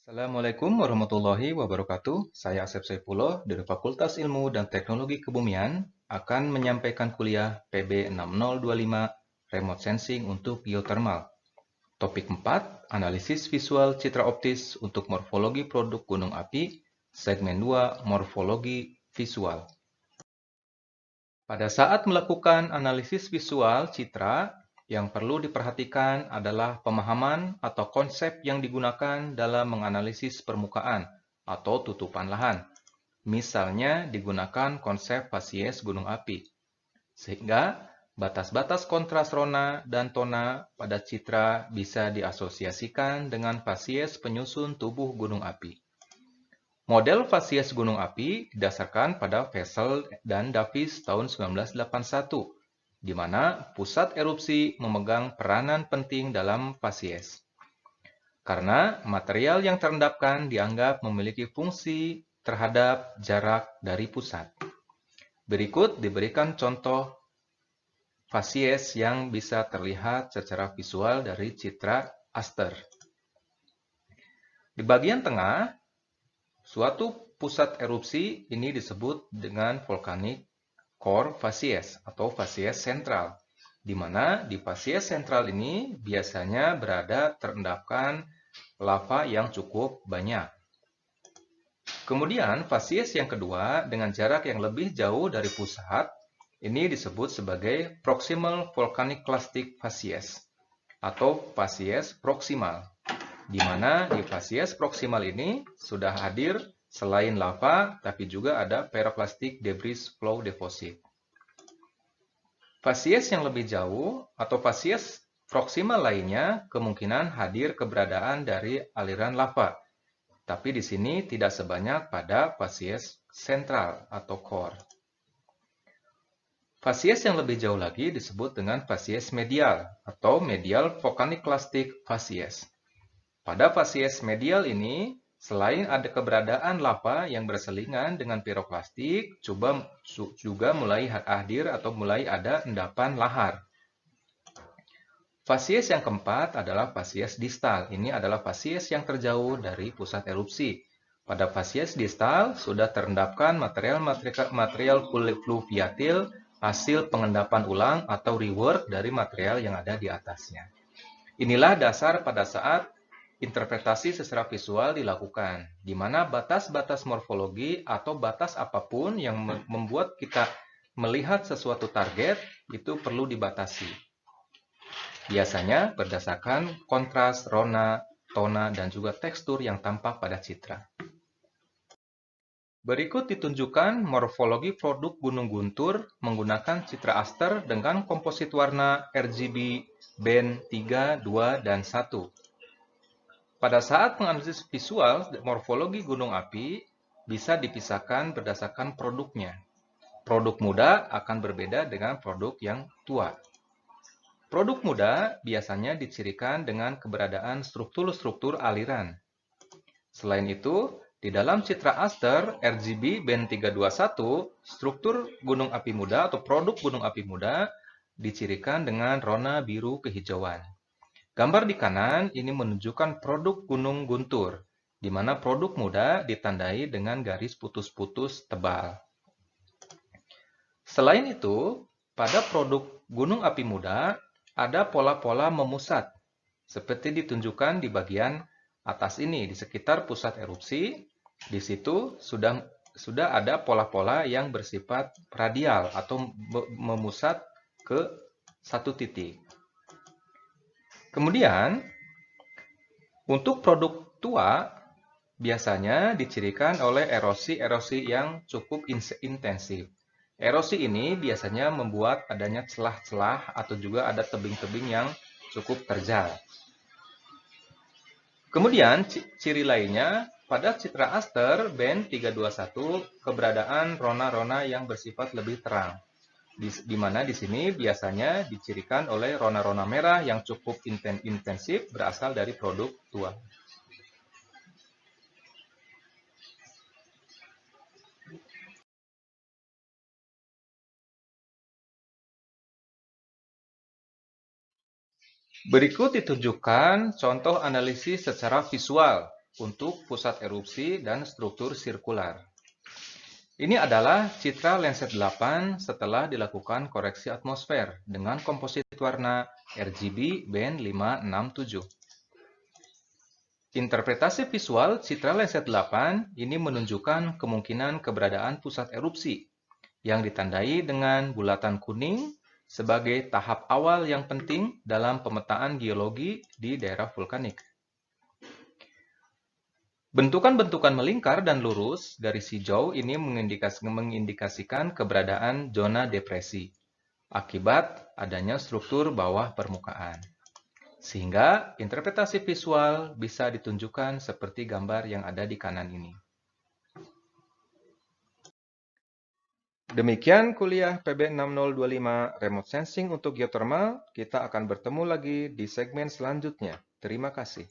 Assalamualaikum warahmatullahi wabarakatuh. Saya Asep Saifullah dari Fakultas Ilmu dan Teknologi Kebumian akan menyampaikan kuliah PB 6025 Remote Sensing untuk Geothermal. Topik 4, Analisis Visual Citra Optis untuk Morfologi Produk Gunung Api, Segmen 2, Morfologi Visual. Pada saat melakukan analisis visual citra, yang perlu diperhatikan adalah pemahaman atau konsep yang digunakan dalam menganalisis permukaan atau tutupan lahan. Misalnya digunakan konsep fasies gunung api. Sehingga batas-batas kontras rona dan tona pada citra bisa diasosiasikan dengan fasies penyusun tubuh gunung api. Model fasies gunung api didasarkan pada Vessel dan Davis tahun 1981, di mana pusat erupsi memegang peranan penting dalam fasies. Karena material yang terendapkan dianggap memiliki fungsi terhadap jarak dari pusat. Berikut diberikan contoh fasies yang bisa terlihat secara visual dari citra aster. Di bagian tengah, suatu pusat erupsi ini disebut dengan volcanic core fasies atau fasies sentral, di mana di fasies sentral ini biasanya berada terendapkan lava yang cukup banyak. Kemudian fasies yang kedua dengan jarak yang lebih jauh dari pusat, ini disebut sebagai proximal volcanic clastic fasies atau fasies proksimal, di mana di fasies proksimal ini sudah hadir selain lava, tapi juga ada pyroclastic debris flow deposit. Fasies yang lebih jauh atau fasies proksimal lainnya kemungkinan hadir keberadaan dari aliran lava, tapi di sini tidak sebanyak pada fasies sentral atau core. Fasies yang lebih jauh lagi disebut dengan fasies medial atau medial volcanic clastic fasies. Pada fasies medial ini, selain ada keberadaan lava yang berselingan dengan piroklastik, juga mulai hadir atau mulai ada endapan lahar. Fasies yang keempat adalah fasies distal. Ini adalah fasies yang terjauh dari pusat erupsi. Pada fasies distal sudah terendapkan material fluviatil hasil pengendapan ulang atau rework dari material yang ada di atasnya. Inilah dasar pada saat interpretasi secara visual dilakukan, di mana batas-batas morfologi atau batas apapun yang membuat kita melihat sesuatu target itu perlu dibatasi. Biasanya berdasarkan kontras, rona, tona, dan juga tekstur yang tampak pada citra. Berikut ditunjukkan morfologi produk Gunung Guntur menggunakan citra aster dengan komposit warna RGB band 3, 2, dan 1. Pada saat menganalisis visual morfologi gunung api bisa dipisahkan berdasarkan produknya. Produk muda akan berbeda dengan produk yang tua. Produk muda biasanya dicirikan dengan keberadaan struktur-struktur aliran. Selain itu, di dalam citra aster RGB band 321, struktur gunung api muda atau produk gunung api muda dicirikan dengan rona biru kehijauan. Gambar di kanan ini menunjukkan produk Gunung Guntur, di mana produk muda ditandai dengan garis putus-putus tebal. Selain itu, pada produk gunung api muda ada pola-pola memusat, seperti ditunjukkan di bagian atas ini, di sekitar pusat erupsi. Di situ sudah ada pola-pola yang bersifat radial atau memusat ke satu titik. Kemudian, untuk produk tua biasanya dicirikan oleh erosi-erosi yang cukup intensif. Erosi ini biasanya membuat adanya celah-celah atau juga ada tebing-tebing yang cukup terjal. Kemudian ciri lainnya pada citra aster band 321 keberadaan rona-rona yang bersifat lebih terang. Di mana di sini biasanya dicirikan oleh rona-rona merah yang cukup intensif berasal dari produk tua. Berikut ditunjukkan contoh analisis secara visual untuk pusat erupsi dan struktur sirkular. Ini adalah citra Landsat 8 setelah dilakukan koreksi atmosfer dengan komposit warna RGB band 567. Interpretasi visual citra Landsat 8 ini menunjukkan kemungkinan keberadaan pusat erupsi yang ditandai dengan bulatan kuning sebagai tahap awal yang penting dalam pemetaan geologi di daerah vulkanik. Bentukan-bentukan melingkar dan lurus garis hijau ini mengindikasikan keberadaan zona depresi akibat adanya struktur bawah permukaan. Sehingga interpretasi visual bisa ditunjukkan seperti gambar yang ada di kanan ini. Demikian kuliah PB 6025 Remote Sensing untuk Geothermal. Kita akan bertemu lagi di segmen selanjutnya. Terima kasih.